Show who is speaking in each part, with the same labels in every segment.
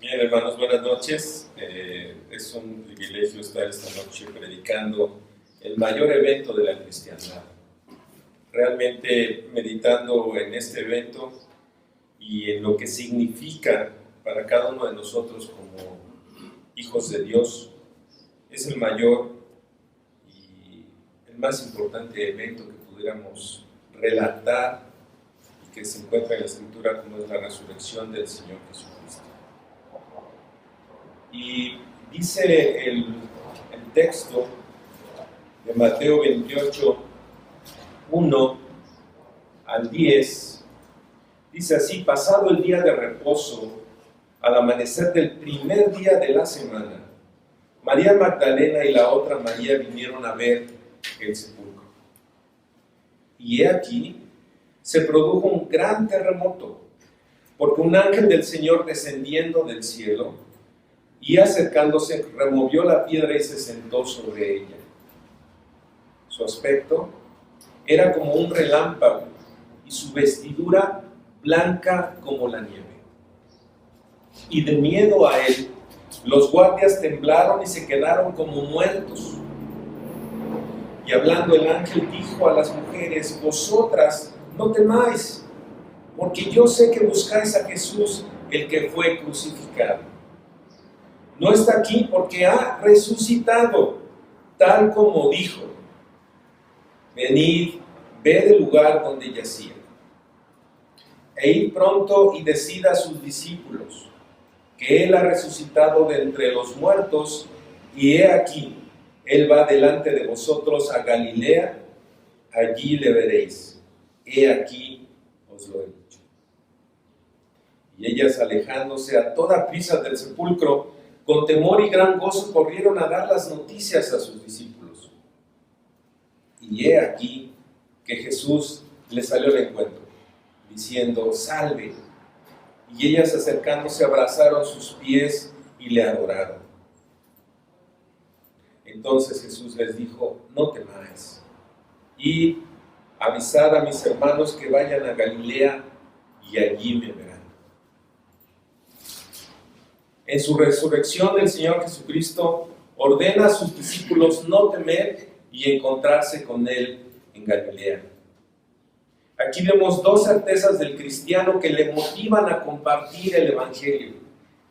Speaker 1: Bien, hermanos, buenas noches. Es un privilegio estar esta noche predicando el mayor evento de la cristiandad. Realmente meditando en este evento y en lo que significa para cada uno de nosotros como hijos de Dios, es el mayor y el más importante evento que pudiéramos relatar y que se encuentra en la Escritura, como es la resurrección del Señor Jesucristo. Y dice el texto de Mateo 28, 1 al 10, dice así: pasado el día de reposo, al amanecer del primer día de la semana, María Magdalena y la otra María vinieron a ver el sepulcro. Y he aquí, se produjo un gran terremoto, porque un ángel del Señor descendiendo del cielo y acercándose removió la piedra y se sentó sobre ella. Su aspecto era como un relámpago y su vestidura blanca como la nieve. Y de miedo a él, los guardias temblaron y se quedaron como muertos. Y hablando el ángel dijo a las mujeres: vosotras no temáis, porque yo sé que buscáis a Jesús, el que fue crucificado. No está aquí porque ha resucitado, tal como dijo. Venid, ved el lugar donde yacía. E id pronto y decid a sus discípulos que Él ha resucitado de entre los muertos, y he aquí, Él va delante de vosotros a Galilea, allí le veréis. He aquí, os lo he dicho. Y ellas, alejándose a toda prisa del sepulcro, con temor y gran gozo corrieron a dar las noticias a sus discípulos. Y he aquí que Jesús les salió al encuentro, diciendo: salve. Y ellas, acercándose, abrazaron sus pies y le adoraron. Entonces Jesús les dijo: no temáis, y avisad a mis hermanos que vayan a Galilea, y allí me verán. En su resurrección, el Señor Jesucristo ordena a sus discípulos no temer y encontrarse con Él en Galilea. Aquí vemos dos certezas del cristiano que le motivan a compartir el Evangelio,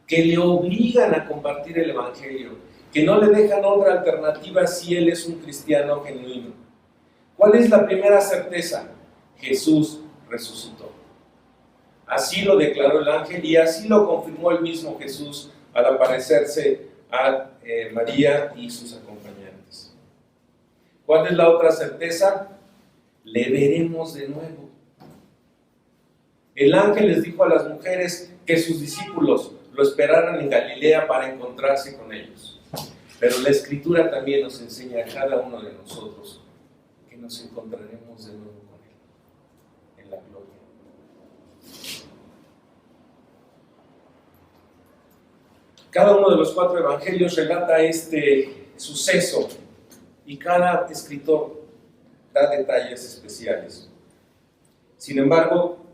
Speaker 1: que le obligan a compartir el Evangelio, que no le dejan otra alternativa si él es un cristiano genuino. ¿Cuál es la primera certeza? Jesús resucitó. Así lo declaró el ángel y así lo confirmó el mismo Jesús al aparecerse a María y sus acompañantes. ¿Cuál es la otra certeza? Le veremos de nuevo. El ángel les dijo a las mujeres que sus discípulos lo esperaran en Galilea para encontrarse con ellos. Pero la Escritura también nos enseña a cada uno de nosotros que nos encontraremos de nuevo con Él en la gloria. Cada uno de los 4 evangelios relata este suceso y cada escritor da detalles especiales. Sin embargo,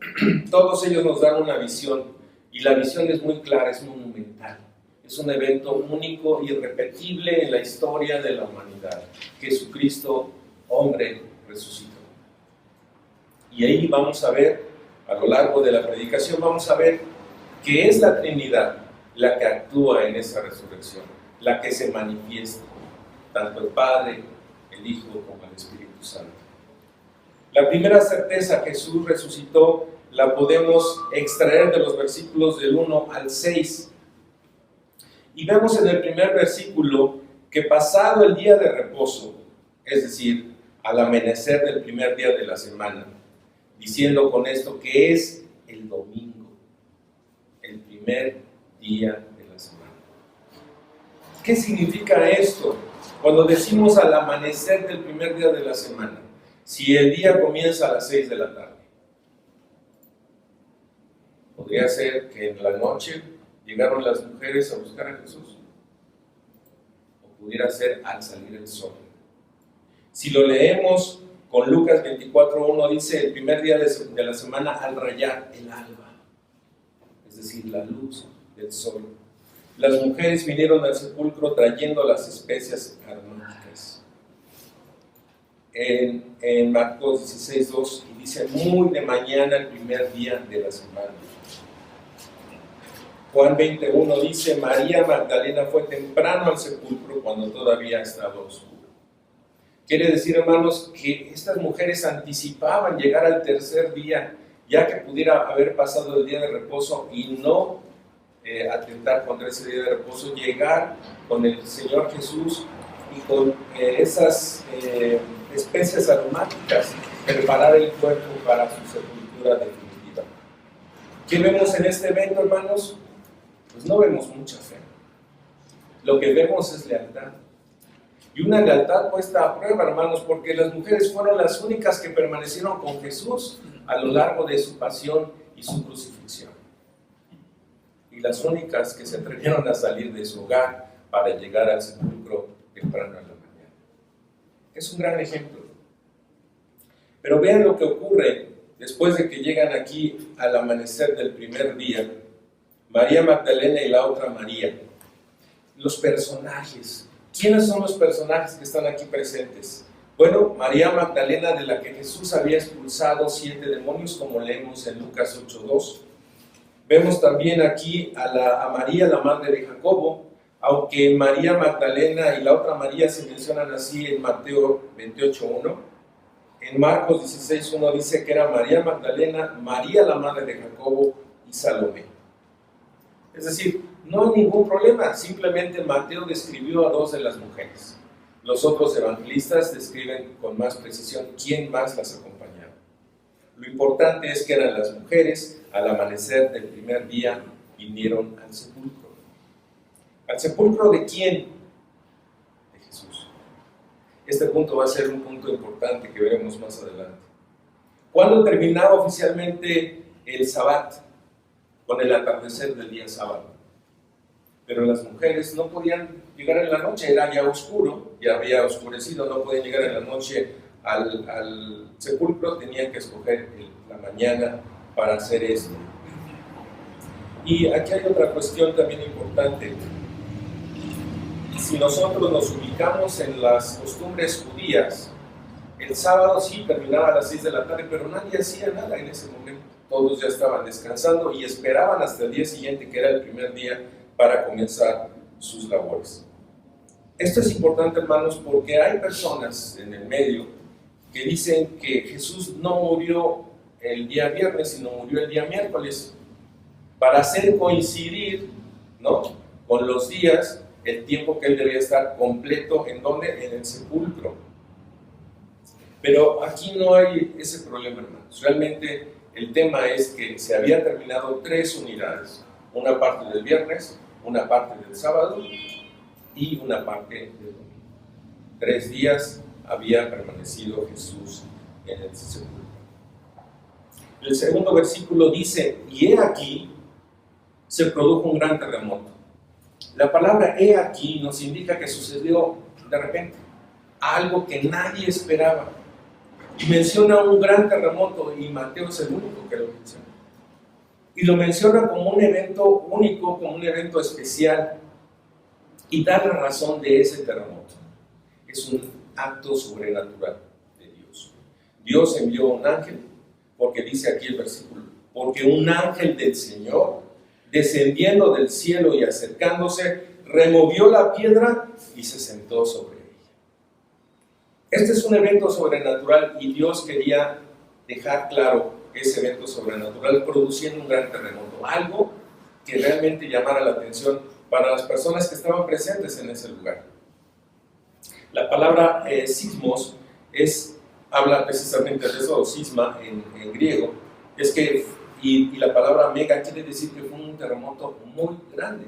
Speaker 1: todos ellos nos dan una visión, y la visión es muy clara, es monumental. Es un evento único y irrepetible en la historia de la humanidad. Jesucristo, hombre, resucitó. Y ahí vamos a ver, a lo largo de la predicación, vamos a ver que es la Trinidad la que actúa en esa resurrección, la que se manifiesta, tanto el Padre, el Hijo, como el Espíritu Santo. La primera certeza, Jesús resucitó, la podemos extraer de los versículos del 1 al 6. Y vemos en el primer versículo que pasado el día de reposo, es decir, al amanecer del primer día de la semana, diciendo con esto que es el domingo, el primer día de la semana. ¿Qué significa esto? Cuando decimos al amanecer del primer día de la semana, si el día comienza a las 6 de la tarde, podría ser que en la noche llegaron las mujeres a buscar a Jesús, o pudiera ser al salir el sol. Si lo leemos con Lucas 24:1, dice el primer día de la semana al rayar el alba, es decir, la luz del sol las mujeres vinieron al sepulcro trayendo las especias aromáticas. En Marcos 16:2, y dice, muy de mañana, el primer día de la semana. Juan 21 dice, María Magdalena fue temprano al sepulcro cuando todavía estaba oscuro. Quiere decir, hermanos, que estas mujeres anticipaban llegar al tercer día, ya que pudiera haber pasado el día de reposo y no atentar contra ese día de reposo, llegar con el Señor Jesús y con esas especias aromáticas, preparar el cuerpo para su sepultura definitiva. ¿Qué vemos en este evento, hermanos? Pues no vemos mucha fe. Lo que vemos es lealtad. Y una lealtad puesta a prueba, hermanos, porque las mujeres fueron las únicas que permanecieron con Jesús a lo largo de su pasión y su crucifixión. Y las únicas que se atrevieron a salir de su hogar para llegar al sepulcro temprano en la mañana. Es un gran ejemplo. Pero vean lo que ocurre después de que llegan aquí al amanecer del primer día. María Magdalena y la otra María. Los personajes. ¿Quiénes son los personajes que están aquí presentes? Bueno, María Magdalena, de la que Jesús había expulsado 7 demonios, como leemos en Lucas 8:2. Vemos también aquí a María, la madre de Jacobo, aunque María Magdalena y la otra María se mencionan así en Mateo 28:1. En Marcos 16:1 dice que era María Magdalena, María la madre de Jacobo y Salomé. Es decir, no hay ningún problema, simplemente Mateo describió a 2 de las mujeres. Los otros evangelistas describen con más precisión quién más las acompañaba. Lo importante es que eran las mujeres, al amanecer del primer día, vinieron al sepulcro. ¿Al sepulcro de quién? De Jesús. Este punto va a ser un punto importante que veremos más adelante. ¿Cuándo terminaba oficialmente el Sabbat? Con el atardecer del día sábado. Pero las mujeres no podían llegar en la noche, era ya oscuro, ya había oscurecido, no podían llegar en la noche al sepulcro, tenían que escoger la mañana para hacer esto. Y aquí hay otra cuestión también importante. Si nosotros nos ubicamos en las costumbres judías, el sábado sí terminaba a las 6 de la tarde, pero nadie hacía nada en ese momento. Todos ya estaban descansando y esperaban hasta el día siguiente, que era el primer día, para comenzar sus labores. Esto es importante, hermanos, porque hay personas en el medio que dicen que Jesús no murió el día viernes, sino murió el día miércoles, para hacer coincidir, ¿no?, con los días, el tiempo que él debía estar completo, ¿en dónde? En el sepulcro. Pero aquí no hay ese problema, hermanos. Realmente el tema es que se había terminado 3 unidades, una parte del viernes, una parte del sábado y una parte del domingo. 3 días había permanecido Jesús en el sepulcro. El segundo versículo dice, y he aquí, se produjo un gran terremoto. La palabra he aquí nos indica que sucedió de repente, algo que nadie esperaba. Y menciona un gran terremoto, y Mateo es el único que lo menciona. Y lo menciona como un evento único, como un evento especial, y da la razón de ese terremoto. Es un acto sobrenatural de Dios. Dios envió un ángel, porque dice aquí el versículo, porque un ángel del Señor, descendiendo del cielo y acercándose, removió la piedra y se sentó sobre ella. Este es un evento sobrenatural y Dios quería dejar claro ese evento sobrenatural produciendo un gran terremoto, algo que realmente llamara la atención para las personas que estaban presentes en ese lugar. La palabra sismos habla precisamente de eso, sisma en griego, y la palabra mega quiere decir que fue un terremoto muy grande,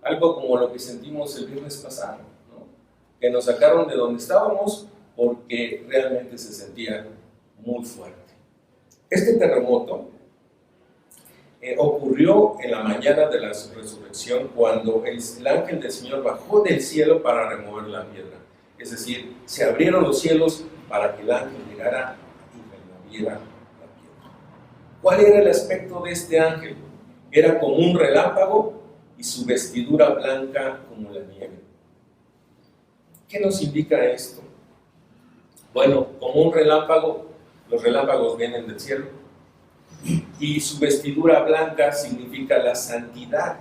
Speaker 1: algo como lo que sentimos el viernes pasado, ¿no?, que nos sacaron de donde estábamos porque realmente se sentía muy fuerte. Este terremoto ocurrió en la mañana de la resurrección, cuando el ángel del Señor bajó del cielo para remover la piedra. Es decir, se abrieron los cielos para que el ángel llegara y removiera la piedra. ¿Cuál era el aspecto de este ángel? Era como un relámpago y su vestidura blanca como la nieve. ¿Qué nos indica esto? Bueno, como un relámpago, los relámpagos vienen del cielo, y su vestidura blanca significa la santidad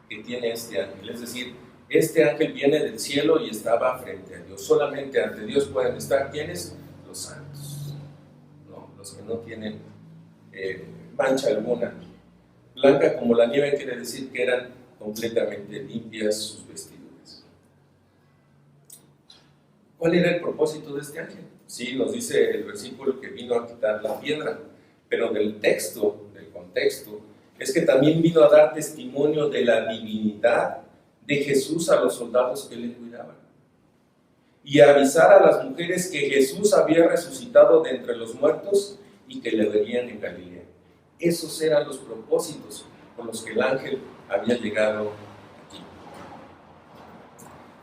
Speaker 1: que tiene este ángel. Es decir, este ángel viene del cielo y estaba frente a Dios. Solamente ante Dios pueden estar, ¿quiénes? Los santos, ¿no? Los que no tienen mancha alguna. Blanca como la nieve quiere decir que eran completamente limpias sus vestiduras. ¿Cuál era el propósito de este ángel? Sí, nos dice el versículo que vino a quitar la piedra, pero del texto, del contexto, es que también vino a dar testimonio de la divinidad de Jesús a los soldados que le cuidaban, y a avisar a las mujeres que Jesús había resucitado de entre los muertos y que le verían en Galilea. Esos eran los propósitos con los que el ángel había llegado aquí.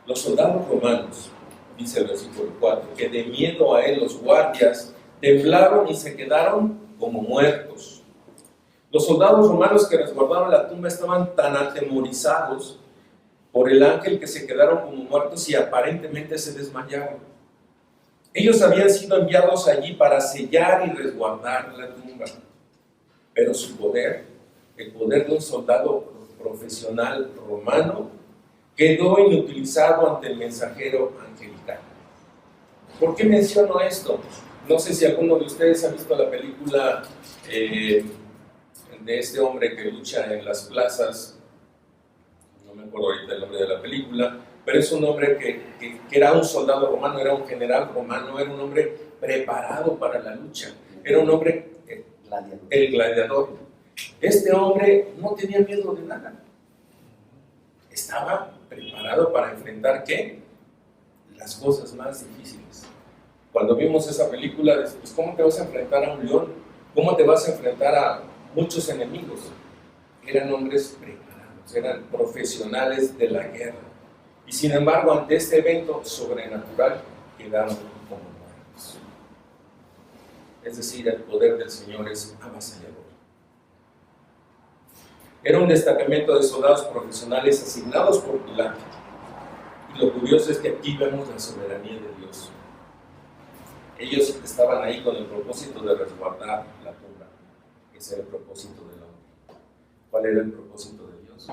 Speaker 1: Los soldados romanos, dice el versículo 4, que de miedo a él los guardias temblaron y se quedaron como muertos. Los soldados romanos que resguardaban la tumba estaban tan atemorizados por el ángel que se quedaron como muertos y aparentemente se desmayaron. Ellos habían sido enviados allí para sellar y resguardar la tumba, pero su poder, el poder de un soldado profesional romano, quedó inutilizado ante el mensajero angelical. ¿Por qué menciono esto? No sé si alguno de ustedes ha visto la película de este hombre que lucha en las plazas. No me acuerdo ahorita el nombre de la película, pero es un hombre que era un soldado romano, era un general romano, era un hombre preparado para la lucha, era un hombre, el gladiador. Este hombre no tenía miedo de nada, estaba preparado para enfrentar, ¿qué? Las cosas más difíciles. Cuando vimos esa película, pues, ¿cómo te vas a enfrentar a un león? ¿Cómo te vas a enfrentar a muchos enemigos? Eran hombres preparados, eran profesionales de la guerra. Y sin embargo, ante este evento sobrenatural, quedaron como muertos. Es decir, el poder del Señor es avasallador. Era un destacamento de soldados profesionales asignados por Pilato. Y lo curioso es que aquí vemos la soberanía de Dios. Ellos estaban ahí con el propósito de resguardar la tumba. Ese era el propósito del hombre. ¿Cuál era el propósito de Dios?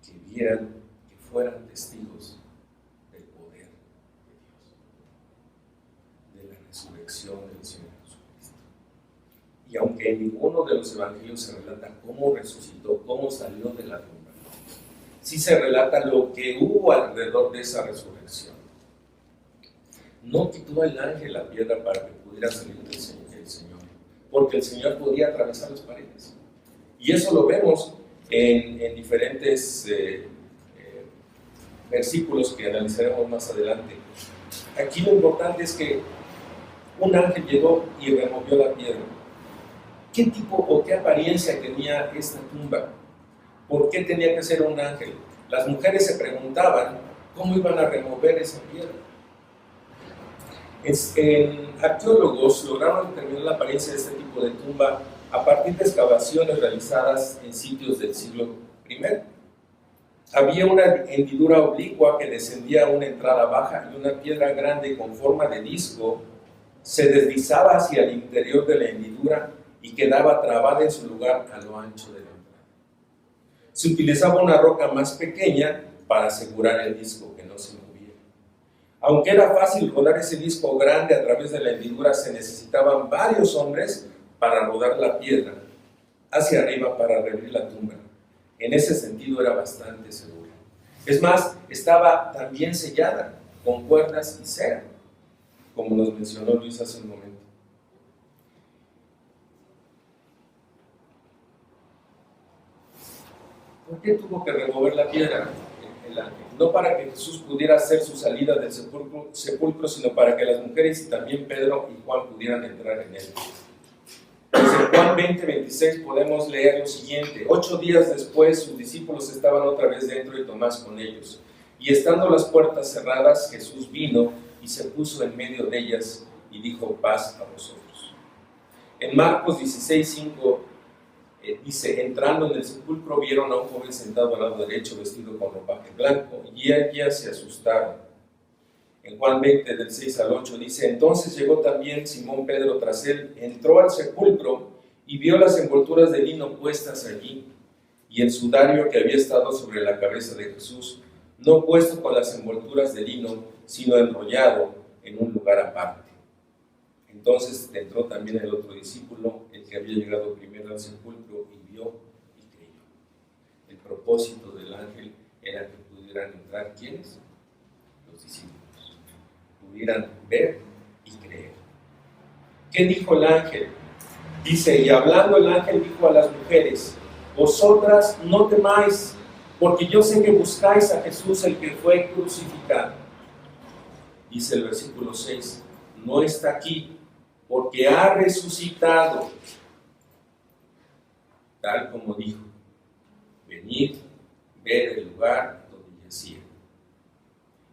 Speaker 1: Que vieran, que fueran testigos del poder de Dios, de la resurrección del Señor Jesucristo. Y aunque en ninguno de los evangelios se relata cómo resucitó, cómo salió de la tumba, sí se relata lo que hubo alrededor de esa resurrección. No quitó el ángel la piedra para que pudiera salir del Señor, porque el Señor podía atravesar las paredes. Y eso lo vemos en diferentes versículos que analizaremos más adelante. Aquí lo importante es que un ángel llegó y removió la piedra. ¿Qué tipo o qué apariencia tenía esta tumba? ¿Por qué tenía que ser un ángel? Las mujeres se preguntaban cómo iban a remover esa piedra. Arqueólogos lograron determinar la apariencia de este tipo de tumba a partir de excavaciones realizadas en sitios del siglo I. Había una hendidura oblicua que descendía a una entrada baja y una piedra grande con forma de disco se deslizaba hacia el interior de la hendidura y quedaba trabada en su lugar a lo ancho de la entrada. Se utilizaba una roca más pequeña para asegurar el disco, que no se moviera. Aunque era fácil rodar ese disco grande a través de la hendidura, se necesitaban varios hombres para rodar la piedra hacia arriba para reabrir la tumba. En ese sentido era bastante segura. Es más, estaba también sellada con cuerdas y cera, como nos mencionó Luis hace un momento. ¿Por qué tuvo que remover la piedra el ángel? No para que Jesús pudiera hacer su salida del sepulcro, sino para que las mujeres y también Pedro y Juan pudieran entrar en él. Desde Juan 20:26 podemos leer lo siguiente: 8 días después sus discípulos estaban otra vez dentro y Tomás con ellos. Y estando las puertas cerradas, Jesús vino y se puso en medio de ellas y dijo: paz a vosotros. En Marcos 16:5 Dice, entrando en el sepulcro vieron a un joven sentado al lado derecho vestido con ropaje blanco y ellas se asustaron. En Juan 20 del 6 al 8 dice, entonces llegó también Simón Pedro tras él, entró al sepulcro y vio las envolturas de lino puestas allí y el sudario que había estado sobre la cabeza de Jesús, no puesto con las envolturas de lino, sino enrollado en un lugar aparte. Entonces entró también el otro discípulo, el que había llegado primero al sepulcro, y vio y creyó. El propósito del ángel era que pudieran entrar, ¿quiénes? Los discípulos. Pudieran ver y creer. ¿Qué dijo el ángel? Dice, y hablando el ángel dijo a las mujeres, vosotras no temáis, porque yo sé que buscáis a Jesús el que fue crucificado. Dice el versículo 6, no está aquí, porque ha resucitado, tal como dijo, venid, ver el lugar donde yacía.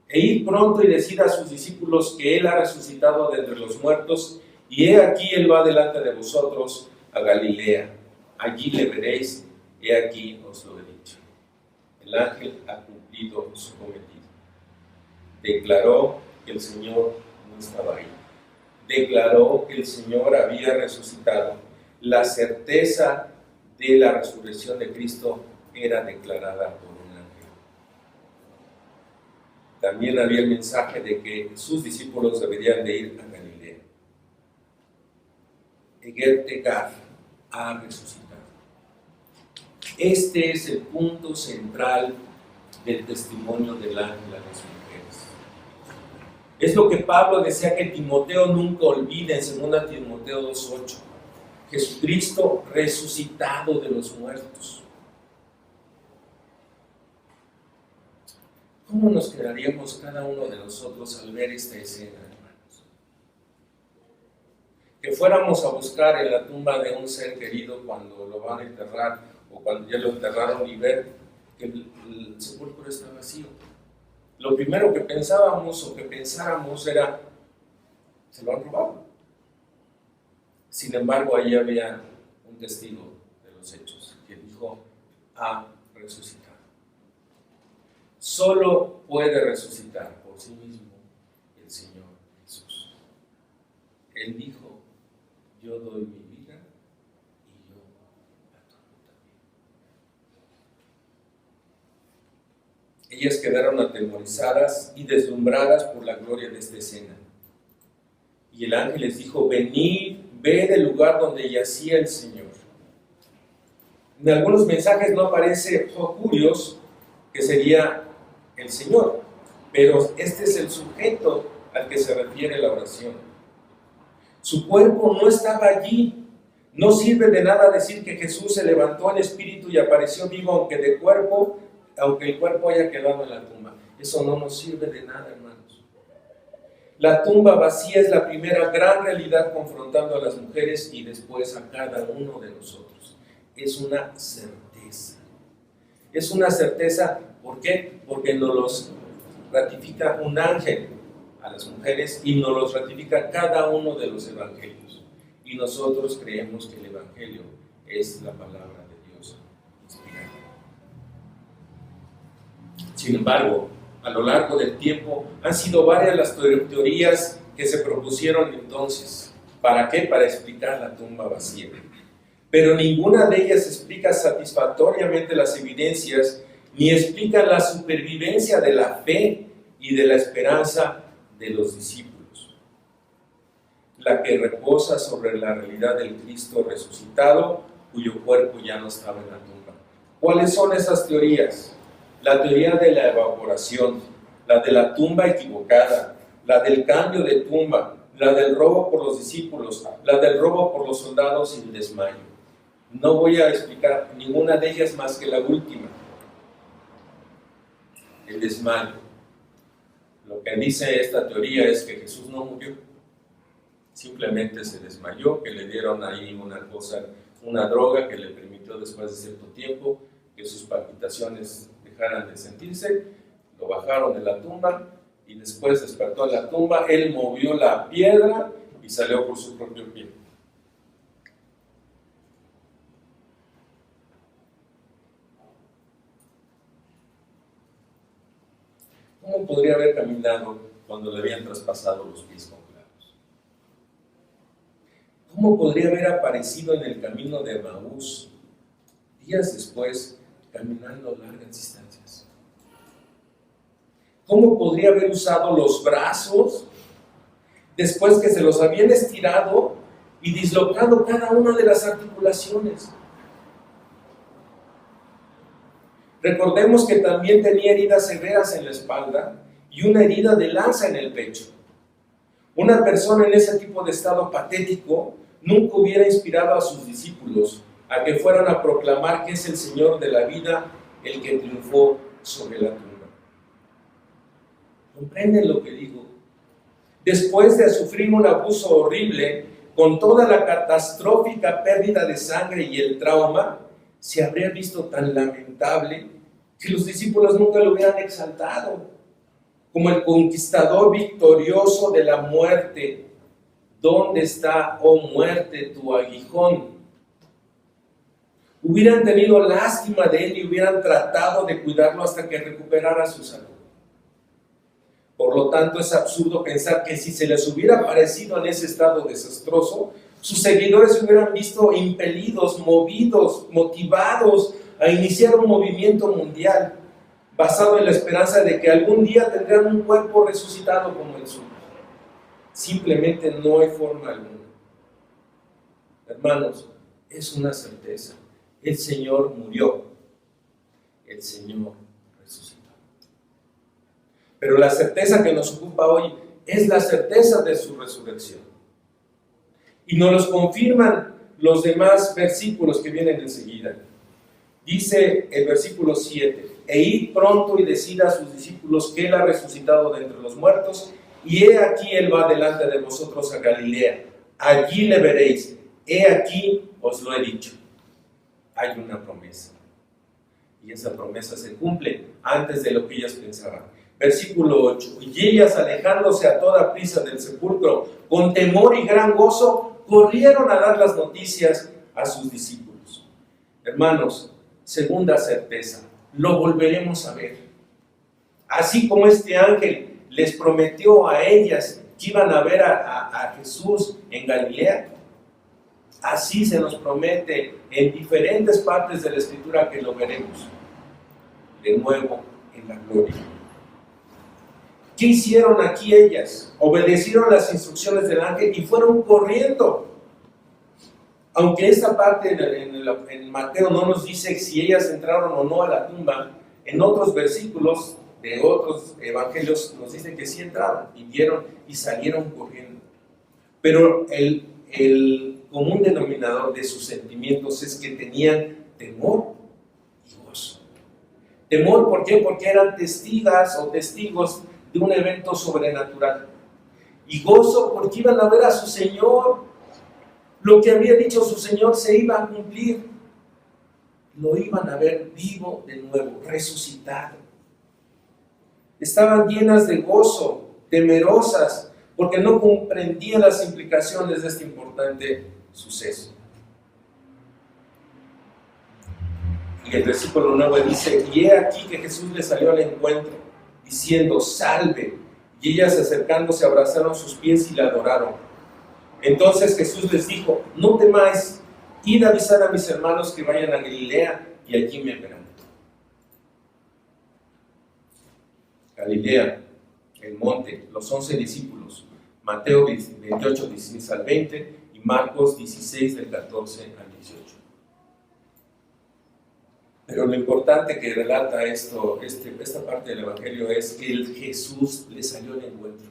Speaker 1: E id pronto y decid a sus discípulos que Él ha resucitado de entre los muertos, y he aquí Él va delante de vosotros a Galilea. Allí le veréis, he aquí os lo he dicho. El ángel ha cumplido su cometido. Declaró que el Señor no estaba ahí. Declaró que el Señor había resucitado. La certeza de la resurrección de Cristo era declarada por un ángel. También había el mensaje de que sus discípulos deberían de ir a Galilea. Eger Tegar ha resucitado. Este es el punto central del testimonio del ángel a las mujeres. Es lo que Pablo desea que Timoteo nunca olvide en 2 Timoteo 2:8. Jesucristo resucitado de los muertos. ¿Cómo nos quedaríamos cada uno de nosotros al ver esta escena, hermanos? Que fuéramos a buscar en la tumba de un ser querido cuando lo van a enterrar o cuando ya lo enterraron y ver que el sepulcro está vacío. Lo primero que pensábamos o que pensáramos era, se lo han robado. Sin embargo, allí había un testigo de los hechos que dijo, ha resucitado. Solo puede resucitar por sí mismo el Señor Jesús. Él dijo, yo doy mi vida y yo la tomo también. Ellas quedaron atemorizadas y deslumbradas por la gloria de esta escena. Y el ángel les dijo, venid, ved el lugar donde yacía el Señor. En algunos mensajes no aparece Jocurios, que sería el Señor, pero este es el sujeto al que se refiere la oración. Su cuerpo no estaba allí. No sirve de nada decir que Jesús se levantó en espíritu y apareció vivo, aunque el cuerpo haya quedado en la tumba. Eso no nos sirve de nada, hermanos. La tumba vacía es la primera gran realidad confrontando a las mujeres y después a cada uno de nosotros. Es una certeza. Es una certeza, ¿por qué? Porque nos los ratifica un ángel a las mujeres y nos los ratifica cada uno de los evangelios. Y nosotros creemos que el evangelio es la palabra de Dios inspirada. Sin embargo, a lo largo del tiempo han sido varias las teorías que se propusieron entonces. ¿Para qué? Para explicar la tumba vacía. Pero ninguna de ellas explica satisfactoriamente las evidencias, ni explica la supervivencia de la fe y de la esperanza de los discípulos. La que reposa sobre la realidad del Cristo resucitado, cuyo cuerpo ya no estaba en la tumba. ¿Cuáles son esas teorías? La teoría de la evaporación, la de la tumba equivocada, la del cambio de tumba, la del robo por los discípulos, la del robo por los soldados y el desmayo. No voy a explicar ninguna de ellas más que la última, el desmayo. Lo que dice esta teoría es que Jesús no murió, simplemente se desmayó, que le dieron ahí una droga que le permitió después de cierto tiempo que sus palpitaciones dejaran de sentirse, lo bajaron de la tumba y después despertó en la tumba, él movió la piedra y salió por su propio pie. ¿cómo podría haber caminado cuando le habían traspasado los pies con clavos? ¿Cómo podría haber aparecido en el camino de Emaús días después, caminando largas distancias? ¿Cómo podría haber usado los brazos después que se los habían estirado y dislocado cada una de las articulaciones? Recordemos que también tenía heridas severas en la espalda y una herida de lanza en el pecho. Una persona en ese tipo de estado patético nunca hubiera inspirado a sus discípulos a que fueran a proclamar que es el Señor de la vida el que triunfó sobre la tumba. ¿Comprenden lo que digo? Después de sufrir un abuso horrible, con toda la catastrófica pérdida de sangre y el trauma, se habría visto tan lamentable que los discípulos nunca lo hubieran exaltado como el conquistador victorioso de la muerte. ¿Dónde está, oh muerte, tu aguijón? Hubieran tenido lástima de él y hubieran tratado de cuidarlo hasta que recuperara su salud. Por lo tanto, es absurdo pensar que si se les hubiera aparecido en ese estado desastroso, sus seguidores se hubieran visto impelidos, movidos, motivados a iniciar un movimiento mundial basado en la esperanza de que algún día tendrán un cuerpo resucitado como el suyo. Simplemente no hay forma alguna. Hermanos, es una certeza. El Señor murió. El Señor resucitó. Pero la certeza que nos ocupa hoy es la certeza de su resurrección. Y nos los confirman los demás versículos que vienen enseguida. Dice el versículo 7, e id pronto y decid a sus discípulos que Él ha resucitado de entre los muertos, y he aquí Él va delante de vosotros a Galilea. Allí le veréis. He aquí os lo he dicho. Hay una promesa. Y esa promesa se cumple antes de lo que ellas pensaban. Versículo 8. Y ellas, alejándose a toda prisa del sepulcro, con temor y gran gozo, corrieron a dar las noticias a sus discípulos. Hermanos, segunda certeza, lo volveremos a ver. Así como este ángel les prometió a ellas que iban a ver a Jesús en Galilea, así se nos promete en diferentes partes de la Escritura que lo veremos de nuevo en la gloria. ¿Qué hicieron aquí ellas? Obedecieron las instrucciones del ángel y fueron corriendo. Aunque esta parte en Mateo no nos dice si ellas entraron o no a la tumba, en otros versículos de otros evangelios nos dicen que sí entraron y vieron y salieron corriendo. Pero el común denominador de sus sentimientos es que tenían temor y gozo. Temor, ¿por qué? Porque eran testigos de un evento sobrenatural. Y gozo porque iban a ver a su Señor. Lo que había dicho su Señor se iba a cumplir. Lo iban a ver vivo de nuevo, resucitado. Estaban llenas de gozo, temerosas, porque no comprendían las implicaciones de este importante suceso. Y el versículo 9 dice, y he aquí que Jesús les salió al encuentro, diciendo, salve. Y ellas acercándose abrazaron sus pies y la adoraron. Entonces Jesús les dijo, no temáis, id a avisar a mis hermanos que vayan a Galilea y allí me verán. Galilea, el monte, los 11 discípulos, Mateo 28, 16 al 20 y Marcos 16, del 14 al 18. Pero lo importante que relata esta parte del Evangelio es que el Jesús le salió al encuentro.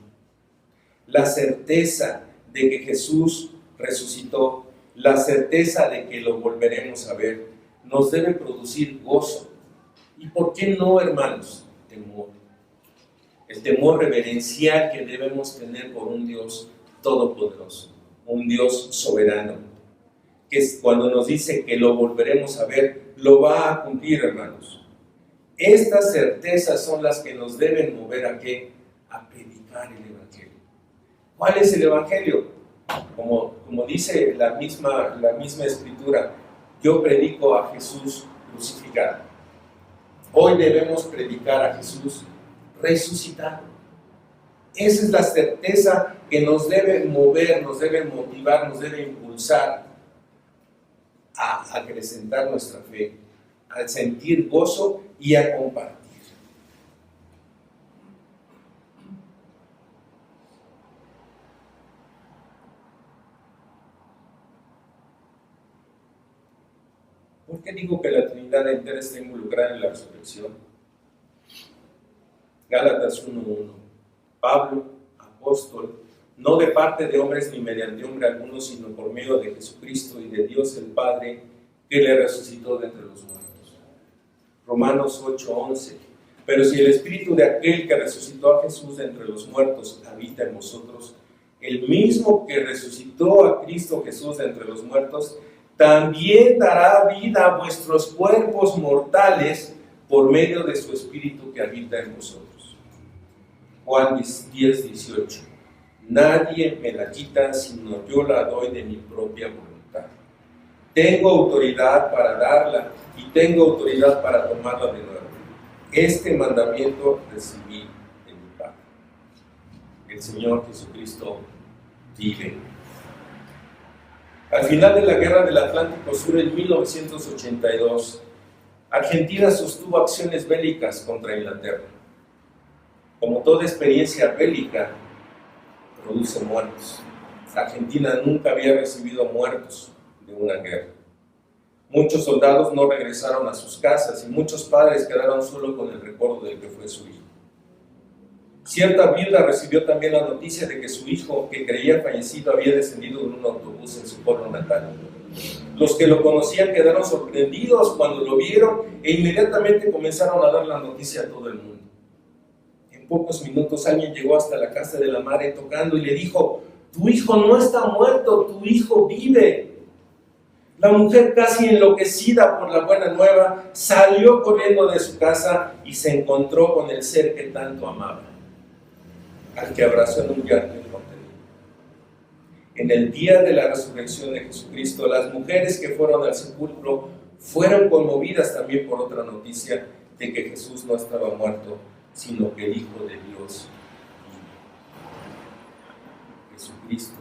Speaker 1: La certeza de que Jesús resucitó, la certeza de que lo volveremos a ver, nos debe producir gozo. ¿Y por qué no, hermanos? Temor. El temor reverencial que debemos tener por un Dios todopoderoso, un Dios soberano, que es cuando nos dice que lo volveremos a ver, lo va a cumplir, hermanos. Estas certezas son las que nos deben mover ¿a qué? A predicar el Evangelio. ¿Cuál es el Evangelio? Como dice la misma Escritura, yo predico a Jesús crucificado. Hoy debemos predicar a Jesús resucitado. Esa es la certeza que nos debe mover, nos debe motivar, nos debe impulsar a acrecentar nuestra fe, a sentir gozo y a compartir. ¿Por qué digo que la Trinidad entera está involucrada en la resurrección? Gálatas 1:1. Pablo, apóstol, no de parte de hombres ni mediante hombre alguno, sino por medio de Jesucristo y de Dios el Padre, que le resucitó de entre los muertos. Romanos 8:11. Pero si el Espíritu de aquel que resucitó a Jesús de entre los muertos habita en vosotros, el mismo que resucitó a Cristo Jesús de entre los muertos, también dará vida a vuestros cuerpos mortales por medio de su Espíritu que habita en vosotros. Juan 10:18. Nadie me la quita, sino yo la doy de mi propia voluntad. Tengo autoridad para darla y tengo autoridad para tomarla de nuevo. Este mandamiento recibí de mi Padre. El Señor Jesucristo vive. Al final de la Guerra del Atlántico Sur en 1982, Argentina sostuvo acciones bélicas contra Inglaterra. Como toda experiencia bélica, produce muertos. Argentina nunca había recibido muertos de una guerra. Muchos soldados no regresaron a sus casas y muchos padres quedaron solo con el recuerdo del que fue su hijo. Cierta viuda recibió también la noticia de que su hijo, que creía fallecido, había descendido de un autobús en su pueblo natal. Los que lo conocían quedaron sorprendidos cuando lo vieron e inmediatamente comenzaron a dar la noticia a todo el mundo. En pocos minutos alguien llegó hasta la casa de la madre tocando y le dijo: tu hijo no está muerto, tu hijo vive. La mujer, casi enloquecida por la buena nueva, salió corriendo de su casa y se encontró con el ser que tanto amaba, al que abrazó en un llanto incontenible. En el día de la resurrección de Jesucristo, las mujeres que fueron al sepulcro fueron conmovidas también por otra noticia de que Jesús no estaba muerto, sino que el Hijo de Dios vive. Jesucristo